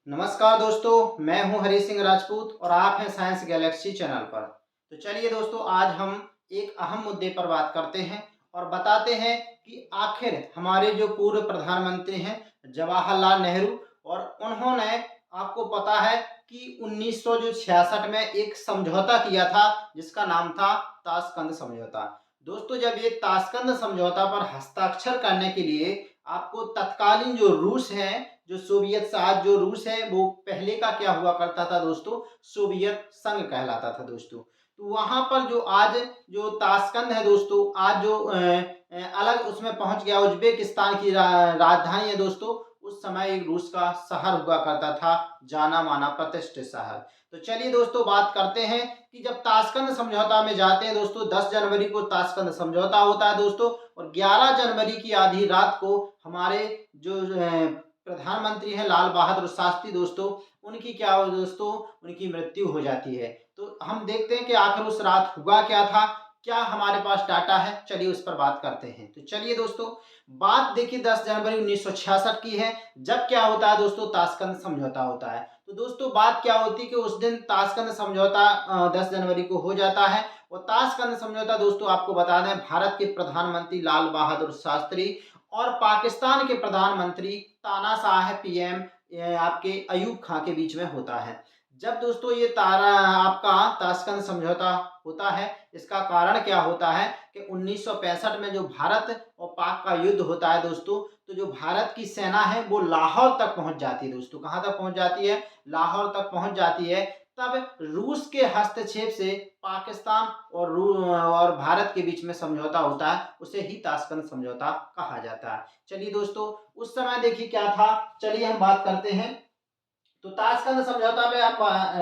नमस्कार दोस्तों, मैं हूं हरी सिंह राजपूत और आप हैं साइंस गैलेक्सी चैनल पर। तो चलिए दोस्तों, आज हम एक अहम मुद्दे पर बात करते हैं और बताते हैं कि आखिर हमारे जो पूर्व प्रधानमंत्री हैं जवाहरलाल नेहरू, और उन्होंने, आपको पता है कि 1966 में एक समझौता किया था जिसका नाम था ताशकंद समझौता। दोस्तों, जब ये ताशकंद समझौता पर हस्ताक्षर करने के लिए आपको तत्कालीन जो रूस है, जो सोवियत साथ जो रूस है, वो पहले का क्या हुआ करता था दोस्तों, सोवियत संघ कहलाता था दोस्तों। तो वहाँ पर जो आज जो ताशकंद है दोस्तों, आज जो अलग उसमें पहुँच गया, उज़्बेकिस्तान की राजधानी है दोस्तों। उस समय एक रूस का शहर हुआ करता था, जाना माना प्रतिष्ठित शहर। तो चलिए दोस्तों, बात करते हैं कि जब ताशकंद समझौता में जाते हैं दोस्तों, 10 जनवरी को ताशकंद समझौता होता है दोस्तों, और 11 जनवरी की आधी रात को हमारे जो प्रधानमंत्री हैं लाल बहादुर शास्त्री दोस्तों, उनकी क्या हो दोस्तों, उनकी मृत्यु हो जाती है। तो हम देखते हैं कि आखिर उस रात हुआ क्या था, क्या हमारे पास डाटा है, चलिए उस पर बात करते हैं। तो चलिए दोस्तों, बात देखिए 10 जनवरी 1966 की है, जब क्या होता है दोस्तों, ताशकंद समझौता होता है। तो दोस्तों, बात क्या होती है कि उस दिन ताशकंद समझौता 10 जनवरी को हो जाता है। और ताशकंद समझौता दोस्तों, आपको बता दें, भारत के प्रधानमंत्री लाल बहादुर शास्त्री और पाकिस्तान के प्रधानमंत्री तानाशाह पीएम आपके अयूब खां के बीच में होता है। जब दोस्तों ये तारा आपका ताशकंद समझौता होता है, इसका कारण क्या होता है कि 1965 में जो भारत और पाक का युद्ध होता है दोस्तों, तो जो भारत की सेना है वो लाहौर तक पहुंच जाती है दोस्तों। कहाँ तक पहुंच जाती है? लाहौर तक पहुंच जाती है। तब रूस के हस्तक्षेप से पाकिस्तान और भारत के बीच में समझौता होता है, उसे ही ताशकंद समझौता कहा जाता है। चलिए दोस्तों, उस समय देखिए क्या था, चलिए हम बात करते हैं। तो ताशकंद समझौता में आप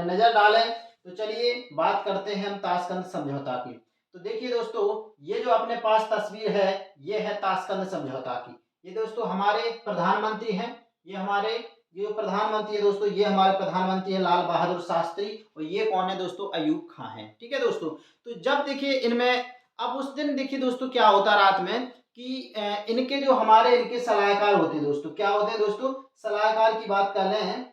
नजर डालें, तो चलिए बात करते हैं हम ताशकंद समझौता की। तो देखिए दोस्तों, ये जो अपने पास तस्वीर है, ये है ताशकंद समझौता की। ये दोस्तों हमारे प्रधानमंत्री हैं, ये हमारे ये जो प्रधानमंत्री है दोस्तों, ये हमारे प्रधानमंत्री है लाल बहादुर शास्त्री, और ये कौन है दोस्तों, अयूब खां है। ठीक है दोस्तों। तो जब देखिए इनमें, अब उस दिन देखिए दोस्तों क्या होता रात में कि इनके जो हमारे इनके सलाहकार होते हैं दोस्तों, क्या होते हैं दोस्तों, सलाहकार की बात कर रहे हैं।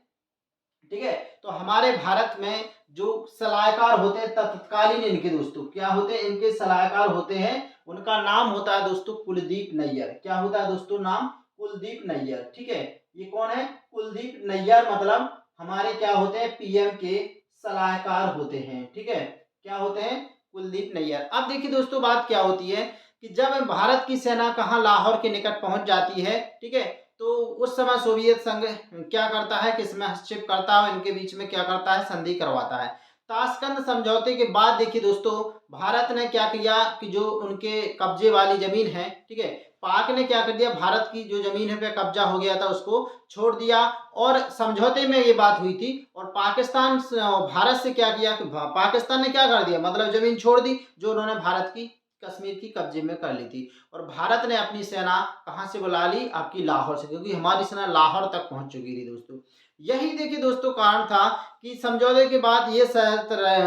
ठीक है। तो हमारे भारत में जो सलाहकार होते हैं तत्कालीन, इनके दोस्तों क्या होते हैं, इनके सलाहकार होते हैं, उनका नाम होता है दोस्तों कुलदीप नैयर। क्या होता है दोस्तों, नाम कुलदीप नैयर। ठीक है। ये कौन है, कुलदीप नैयर, मतलब हमारे क्या होते हैं, पीएम के सलाहकार होते हैं। ठीक है। क्या होते हैं, कुलदीप नैयर। अब देखिए दोस्तों, बात क्या होती है कि जब भारत की सेना कहाँ, लाहौर के निकट पहुंच जाती है, ठीक है, तो उस समय सोवियत संघ क्या करता है कि इसमें हस्तक्षेप करता है, इनके बीच में क्या करता है, संधि करवाता है। ताशकंद समझौते के बाद देखिए दोस्तों, भारत ने क्या किया कि जो उनके कब्जे वाली जमीन है, ठीक है, पाक ने क्या कर दिया, भारत की जो जमीन है पे कब्जा हो गया था, उसको छोड़ दिया। और समझौते में ये बात हुई थी, और पाकिस्तान भारत से क्या किया कि पाकिस्तान ने क्या कर दिया, मतलब जमीन छोड़ दी जो उन्होंने भारत की कश्मीर की कब्जे में कर ली थी। और भारत ने अपनी सेना कहाँ से बुला ली, आपकी लाहौर से, क्योंकि हमारी सेना लाहौर तक पहुंच चुकी थी दोस्तों। यही देखिए दोस्तों कारण था कि समझौते के बाद ये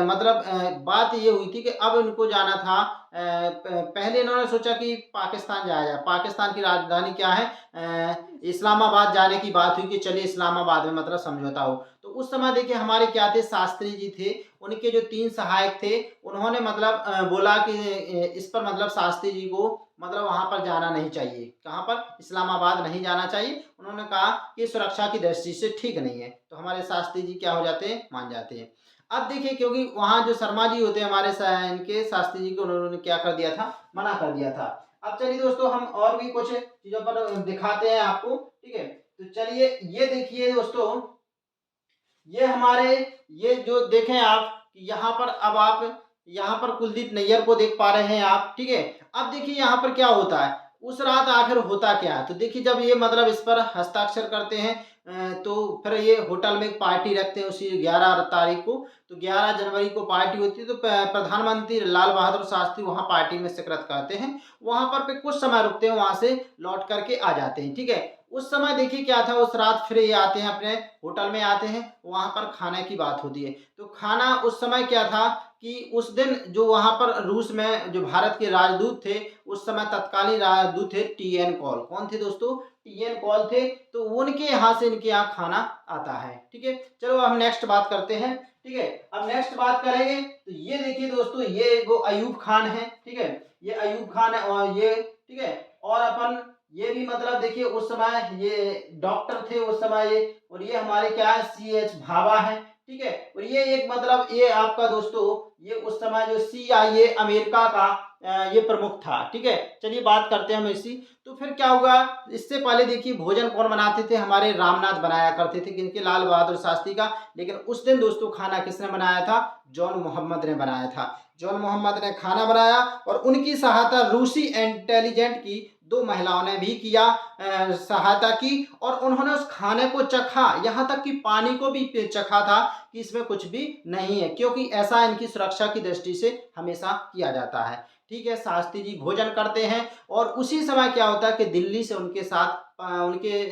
मतलब बात ये हुई थी कि अब इनको जाना था, पहले इन्होंने सोचा कि पाकिस्तान जाया जाए, पाकिस्तान की राजधानी क्या है, इस्लामाबाद जाने की बात हुई कि चलिए इस्लामाबाद में मतलब समझौता हो। तो उस समय देखिए हमारे क्या थे, शास्त्री जी थे, उनके जो 3 सहायक थे, उन्होंने मतलब बोला कि इस पर मतलब शास्त्री जी को मतलब वहाँ पर जाना नहीं चाहिए, कहाँ पर, इस्लामाबाद नहीं जाना चाहिए। उन्होंने कहा कि सुरक्षा की दृष्टि से ठीक नहीं है। तो हमारे शास्त्री जी क्या हो जाते हैं, मान जाते हैं। अब देखिए, क्योंकि वहाँ जो शर्मा जी होते हैं हमारे इनके शास्त्री जी को, उन्होंने क्या कर दिया था, मना कर दिया था। अब चलिए दोस्तों, हम और भी कुछ चीज़ों पर दिखाते हैं आपको। ठीक है। तो चलिए, ये देखिए दोस्तों, ये हमारे, ये जो देखें आप, यहाँ पर अब आप यहाँ पर कुलदीप नैयर को देख पा रहे हैं आप। ठीक है। अब देखिए यहाँ पर क्या होता है, उस रात आखिर होता क्या है, तो देखिए जब ये मतलब इस पर हस्ताक्षर करते हैं, तो फिर ये होटल में एक पार्टी रखते हैं उसी 11 तारीख को। तो 11 जनवरी को पार्टी होती है, तो प्रधानमंत्री लाल बहादुर शास्त्री वहाँ पार्टी में शिरकत करते हैं। वहाँ पर पे कुछ समय रुकते हैं, वहाँ से लौट करके आ जाते हैं। ठीक है। उस समय देखिए क्या था, उस रात फिर ये आते हैं, अपने होटल में आते हैं, वहाँ पर खाने की बात होती है। तो खाना उस समय क्या था कि उस दिन जो वहाँ पर रूस में जो भारत के राजदूत थे, उस समय तत्कालीन राजदूत थे टी.एन. कॉल। कौन थे दोस्तों? टी.एन. कॉल थे। तो उनके यहाँ से इनके यहाँ खाना आता है। ठीक है, चलो हम नेक्स्ट बात करते हैं। ठीक है, अब नेक्स्ट बात करेंगे तो ये देखिए दोस्तों, ये वो अयूब खान है। ठीक है, ये अयूब खान है और ये, ठीक है, और अपन ये भी मतलब देखिए उस समय ये डॉक्टर थे उस समय ये, और ये हमारे क्या है, सी.एच. भाभा है। ठीक है, और ये एक मतलब ये आपका दोस्तों, ये उस समय जो CIA अमेरिका का ये प्रमुख था। ठीक है, चलिए बात करते हैं हम इसी। तो फिर क्या हुआ, इससे पहले देखिए भोजन कौन बनाते थे, हमारे रामनाथ बनाया करते थे, किनके, लाल बहादुर शास्त्री का। लेकिन उस दिन दोस्तों खाना किसने बनाया था? जॉन मोहम्मद ने बनाया था। जॉन मोहम्मद ने खाना बनाया और उनकी सहायता रूसी इंटेलिजेंट की दो महिलाओं ने भी किया, सहायता की, और उन्होंने उस खाने को चखा, यहाँ तक कि पानी को भी चखा था कि इसमें कुछ भी नहीं है, क्योंकि ऐसा इनकी सुरक्षा की दृष्टि से हमेशा किया जाता है। ठीक है, शास्त्री जी भोजन करते हैं और उसी समय क्या होता है कि दिल्ली से उनके साथ उनके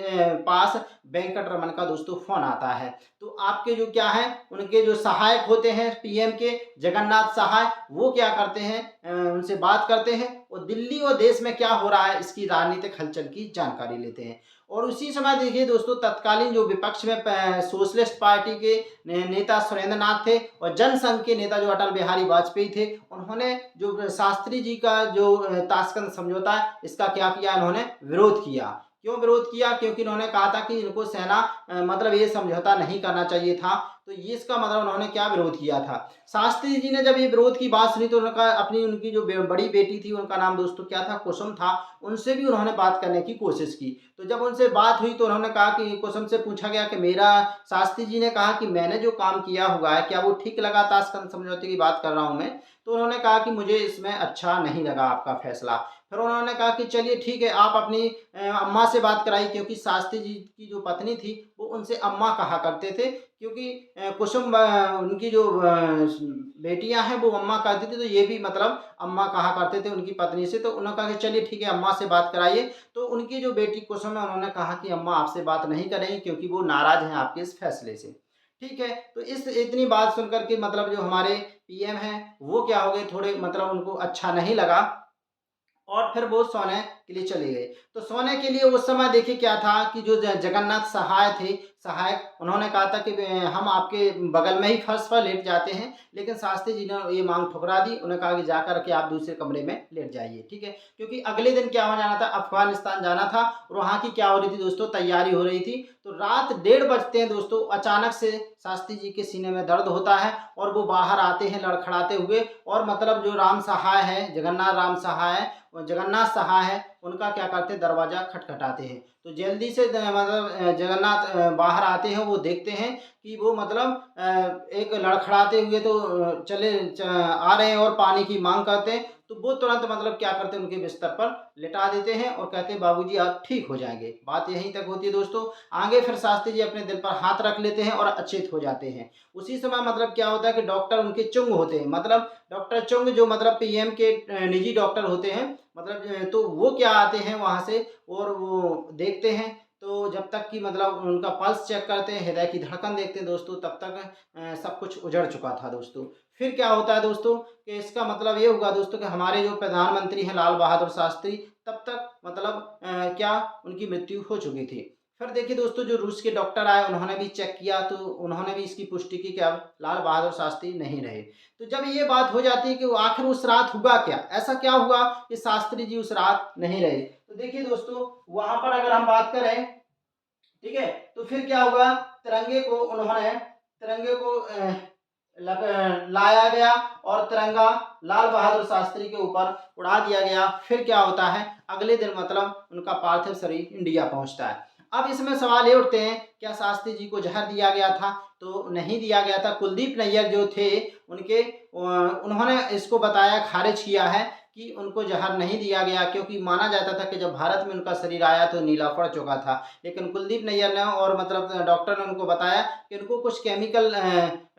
पास वेंकट रमन का दोस्तों फोन आता है। तो आपके जो क्या है, उनके जो सहायक होते हैं पीएम के, जगन्नाथ सहाय, वो क्या करते हैं, उनसे बात करते हैं और दिल्ली और देश में क्या हो रहा है इसकी राजनीतिक हलचल की जानकारी लेते हैं। और उसी समय देखिए दोस्तों, तत्कालीन जो विपक्ष में सोशलिस्ट पार्टी के नेता सुरेंद्र नाथ थे और जनसंघ के नेता जो अटल बिहारी वाजपेयी थे, उन्होंने जो शास्त्री जी का जो ताशकंद समझौता है, इसका क्या किया, इन्होंने विरोध किया। क्यों विरोध किया? क्योंकि इन्होंने कहा था कि इनको सेना मतलब ये समझौता नहीं करना चाहिए था। तो ये इसका मतलब उन्होंने क्या विरोध किया था। शास्त्री जी ने जब ये विरोध की बात सुनी तो उनका अपनी उनकी जो बड़ी बेटी थी, उनका नाम दोस्तों क्या था, कुसुम था, उनसे भी उन्होंने बात करने की कोशिश की। तो जब उनसे बात हुई तो उन्होंने कहा कि कुसुम से पूछा गया कि मेरा, शास्त्री जी ने कहा कि मैंने जो काम किया हुआ है क्या वो ठीक लगा, ताशकंद समझौते की बात कर रहा हूँ मैं। तो उन्होंने कहा कि मुझे इसमें अच्छा नहीं लगा आपका फैसला। फिर उन्होंने कहा कि चलिए ठीक है, आप अपनी अम्मा से बात कराइए, क्योंकि शास्त्री जी की जो पत्नी थी वो उनसे अम्मा कहा करते थे, क्योंकि कुसुम उनकी जो बेटियां हैं वो अम्मा कहती थी, तो ये भी मतलब अम्मा कहा करते थे उनकी पत्नी से। तो उन्होंने कहा कि चलिए ठीक है, अम्मा से बात कराइए। तो उनकी जो बेटी कुसुम है, उन्होंने कहा कि अम्मा आपसे बात नहीं करेंगी, क्योंकि वो नाराज हैं आपके इस फैसले से। ठीक है, तो इस इतनी बात सुनकर के मतलब जो हमारे पीएम हैं वो क्या हो गए, थोड़े मतलब उनको अच्छा नहीं लगा और फिर वो सोने के लिए चले गए। तो सोने के लिए उस समय देखिए क्या था कि जो जगन्नाथ सहाय थे, सहायक, उन्होंने कहा था कि हम आपके बगल में ही फर्श पर लेट जाते हैं, लेकिन शास्त्री जी ने ये मांग ठुकरा दी। उन्होंने कहा कि जाकर के आप दूसरे कमरे में लेट जाइए। ठीक है, क्योंकि अगले दिन क्या हो जाना था, अफगानिस्तान जाना था और वहाँ की क्या हो रही थी दोस्तों, तैयारी हो रही थी। तो रात 1:30 बजते हैं दोस्तों, अचानक से शास्त्री जी के सीने में दर्द होता है और वो बाहर आते हैं लड़खड़ाते हुए, और मतलब जो राम सहाय है, जगन्नाथ राम सहाय है, जगन्नाथ सहाय है, उनका क्या करते हैं, दरवाजा खटखटाते हैं। तो जल्दी से मतलब जगन्नाथ बाहर आते हैं, वो देखते हैं कि वो मतलब एक लड़खड़ाते हुए तो आ रहे हैं और पानी की मांग करते हैं। तो वो तुरंत मतलब क्या करते हैं, उनके बिस्तर पर लिटा देते हैं और कहते हैं बाबूजी आप ठीक हो जाएंगे। बात यहीं तक होती है दोस्तों। आगे फिर शास्त्री जी अपने दिल पर हाथ रख लेते हैं और अचेत हो जाते हैं। उसी समय मतलब क्या होता है कि डॉक्टर उनके चुंग होते हैं, मतलब डॉक्टर चुंग जो मतलब पीएम के निजी डॉक्टर होते हैं, मतलब तो वो क्या आते हैं वहाँ से और वो देखते हैं। तो जब तक कि मतलब उनका पल्स चेक करते हैं, हृदय की धड़कन देखते हैं दोस्तों, तब तक सब कुछ उजड़ चुका था दोस्तों। फिर क्या होता है दोस्तों कि इसका मतलब ये हुआ दोस्तों कि हमारे जो प्रधानमंत्री हैं लाल बहादुर शास्त्री, तब तक मतलब क्या उनकी मृत्यु हो चुकी थी। फिर देखिए दोस्तों, जो रूस के डॉक्टर आए उन्होंने भी चेक किया, तो उन्होंने भी इसकी पुष्टि की कि अब लाल बहादुर शास्त्री नहीं रहे। तो जब ये बात हो जाती है कि वो आखिर उस रात हुआ क्या, ऐसा क्या हुआ कि शास्त्री जी उस रात नहीं रहे। तो देखिए दोस्तों, वहां पर अगर हम बात करें, ठीक है, तो फिर क्या हुआ, तिरंगे को लाया गया और तिरंगा लाल बहादुर शास्त्री के ऊपर उड़ा दिया गया। फिर क्या होता है, अगले दिन मतलब उनका पार्थिव शरीर इंडिया पहुंचता है। अब इसमें सवाल ये उठते हैं, क्या शास्त्री जी को जहर दिया गया था? तो नहीं दिया गया था। कुलदीप नैयर जो थे उनके, उन्होंने इसको बताया, खारिज किया है कि उनको जहर नहीं दिया गया, क्योंकि माना जाता था कि जब भारत में उनका शरीर आया तो नीला पड़ चुका था। लेकिन कुलदीप नैयर ने और मतलब डॉक्टर ने उनको बताया कि उनको कुछ केमिकल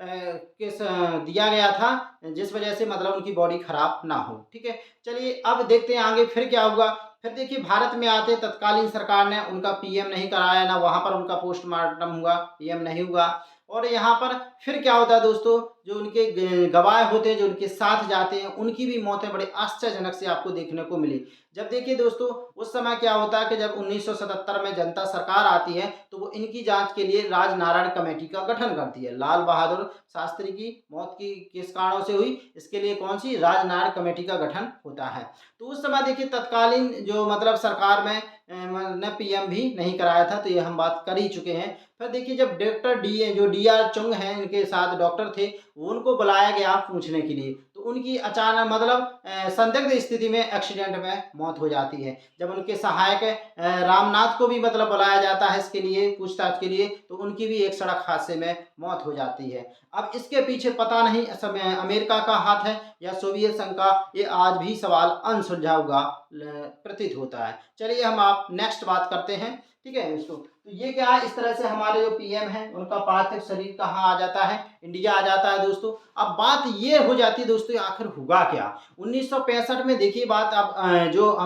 दिया गया था, जिस वजह से मतलब उनकी बॉडी खराब ना हो। ठीक है, चलिए अब देखते हैं आगे फिर क्या हुआ। फिर देखिए भारत में आते तत्कालीन सरकार ने उनका पीएम नहीं कराया, ना वहाँ पर उनका पोस्टमार्टम हुआ, पीएम नहीं हुआ। और यहाँ पर फिर क्या होता है दोस्तों, जो उनके गवाह होते हैं, जो उनके साथ जाते हैं, उनकी भी मौतें बड़े आश्चर्यजनक से आपको देखने को मिली। जब देखिए दोस्तों, उस समय क्या होता है कि जब 1977 में जनता सरकार आती है, तो वो इनकी जांच के लिए राजनारायण कमेटी का गठन करती है। लाल बहादुर शास्त्री की मौत की किस कारणों से हुई, इसके लिए कौन सी राजनारायण कमेटी का गठन होता है। तो उस समय देखिए तत्कालीन जो मतलब सरकार में ने पीएम भी नहीं कराया था, तो ये हम बात कर ही चुके हैं। फिर देखिए जब डॉक्टर जो डीआर चुंग हैं, इनके साथ डॉक्टर थे, उनको बुलाया गया पूछने के लिए, तो उनकी अचानक मतलब संदिग्ध स्थिति में एक्सीडेंट में मौत हो जाती है। जब उनके सहायक रामनाथ को भी मतलब बुलाया जाता है इसके लिए पूछताछ के लिए, तो उनकी भी एक सड़क हादसे में मौत हो जाती है। अब इसके पीछे पता नहीं समय अमेरिका का हाथ है या सोवियत संघ का, ये आज भी सवाल अनसुलझा हुआ प्रतीत होता है। चलिए हम आप नेक्स्ट बात करते हैं, ठीक है दोस्तों। तो ये क्या है, इस तरह से हमारे जो पीएम हैं उनका पार्थिव शरीर कहाँ आ जाता है, इंडिया आ जाता है दोस्तों। अब बात ये हो जाती है दोस्तों, आखिर हुआ क्या 1965 में। देखिए बात अब जो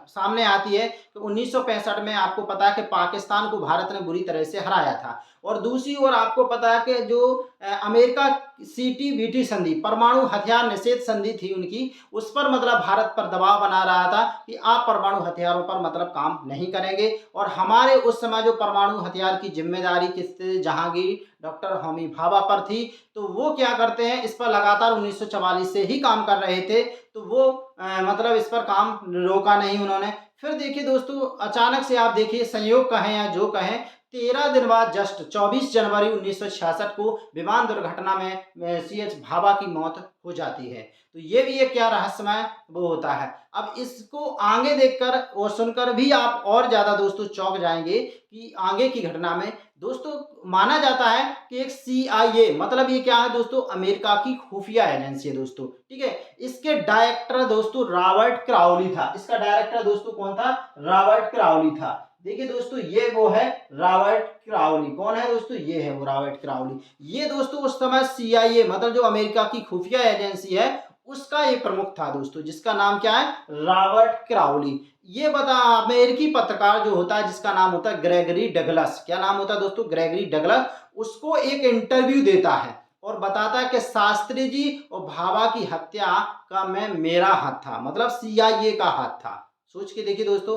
सामने आती है कि 1965 में आपको पता है कि पाकिस्तान को भारत ने बुरी तरह से हराया था, और दूसरी ओर आपको पता है कि जो अमेरिका सीटीबीटी संधि, परमाणु हथियार निषेध संधि थी उनकी, उस पर मतलब भारत पर दबाव बना रहा था कि आप परमाणु हथियारों पर मतलब काम नहीं करेंगे। और हमारे उस समय जो परमाणु हथियार की जिम्मेदारी किससे, जहांगीर डॉक्टर होमी भाभा पर थी, तो वो क्या करते हैं, इस पर लगातार 1944 से ही काम कर रहे थे, तो वो मतलब इस पर काम रोका नहीं उन्होंने। फिर देखिए दोस्तों, अचानक से आप देखिए, संयोग कहें या जो कहें, 13 दिन बाद जस्ट 24 जनवरी 1966 को विमान दुर्घटना में सीएच भाभा की मौत हो जाती है। तो ये भी एक क्या रहस्यमय वो होता है। अब इसको आगे देखकर और सुनकर भी आप और ज़्यादा दोस्तों चौंक जाएंगे कि आगे की घटना में दोस्तों माना जाता है कि एक CIA, मतलब ये क्या है दोस्तों, अमेरिका की खुफिया एजेंसी है दोस्तों, ठीक है। इसके डायरेक्टर दोस्तों रॉबर्ट क्राउली था। इसका डायरेक्टर दोस्तों कौन था, रॉबर्ट क्राउली था। देखिए दोस्तों, ये वो है रॉबर्ट क्राउली। कौन है दोस्तों, ये है वो रॉबर्ट क्राउली। ये दोस्तों उस समय CIA, मतलब जो अमेरिका की खुफिया एजेंसी है, उसका ये प्रमुख था दोस्तों, जिसका नाम क्या है, रॉबर्ट क्राउली। ये बता, अमेरिकी पत्रकार जो होता है जिसका नाम होता है ग्रेगरी डगलस, क्या नाम होता है दोस्तों, ग्रेगरी डगलस, उसको एक इंटरव्यू देता है और बताता है कि शास्त्री जी और भाभा की हत्या का में मेरा हाथ था, मतलब CIA का हाथ था। सोच के देखिए दोस्तों,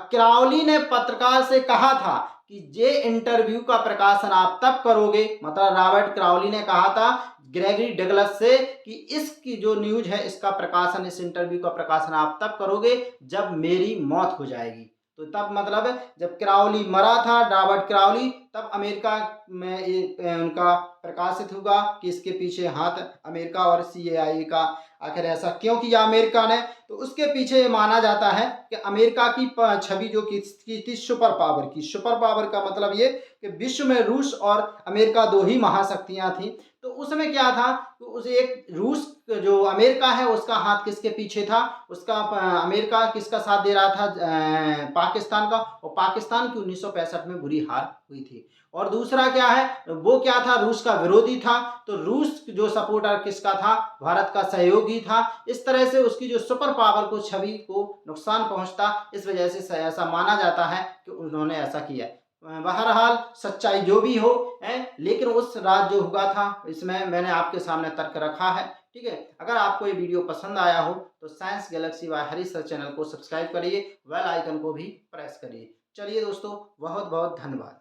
क्राउली ने पत्रकार से कहा था कि ये इंटरव्यू का प्रकाशन आप तब करोगे, मतलब रॉबर्ट क्राउली ने कहा था ग्रेगरी डगलस से कि इसकी जो न्यूज है, इसका प्रकाशन, इस इंटरव्यू का प्रकाशन आप तब करोगे जब मेरी मौत हो जाएगी। तो तब मतलब जब क्राउली मरा था, रॉबर्ट क्राउली, तब अमेरिका में ये उनका प्रकाशित हुआ कि इसके पीछे हाथ अमेरिका और CIA का। आखिर ऐसा क्यों किया अमेरिका ने, तो उसके पीछे माना जाता है कि अमेरिका की छवि जो की थी सुपर पावर की। सुपर पावर का मतलब ये कि विश्व में रूस और अमेरिका दो ही महाशक्तियां थी। तो उसमें क्या था, तो उस एक रूस जो अमेरिका है उसका हाथ किसके पीछे था, उसका अमेरिका किसका साथ दे रहा था, पाकिस्तान का, और पाकिस्तान की 1965 में बुरी हार हुई थी। और दूसरा क्या है, वो क्या था, रूस का विरोधी था, तो रूस जो सपोर्टर किसका था, भारत का सहयोगी था। इस तरह से उसकी जो सुपर पावर को, छवि को नुकसान पहुंचता, इस वजह से ऐसा माना जाता है कि उन्होंने ऐसा किया। बहरहाल सच्चाई जो भी हो है, लेकिन उस रात जो हुआ था, इसमें मैंने आपके सामने तर्क रखा है, ठीक है। अगर आपको ये वीडियो पसंद आया हो तो science galaxy by Harish sir channel को सब्सक्राइब करिए, बेल आइकन को भी प्रेस करिए। चलिए दोस्तों, बहुत बहुत धन्यवाद।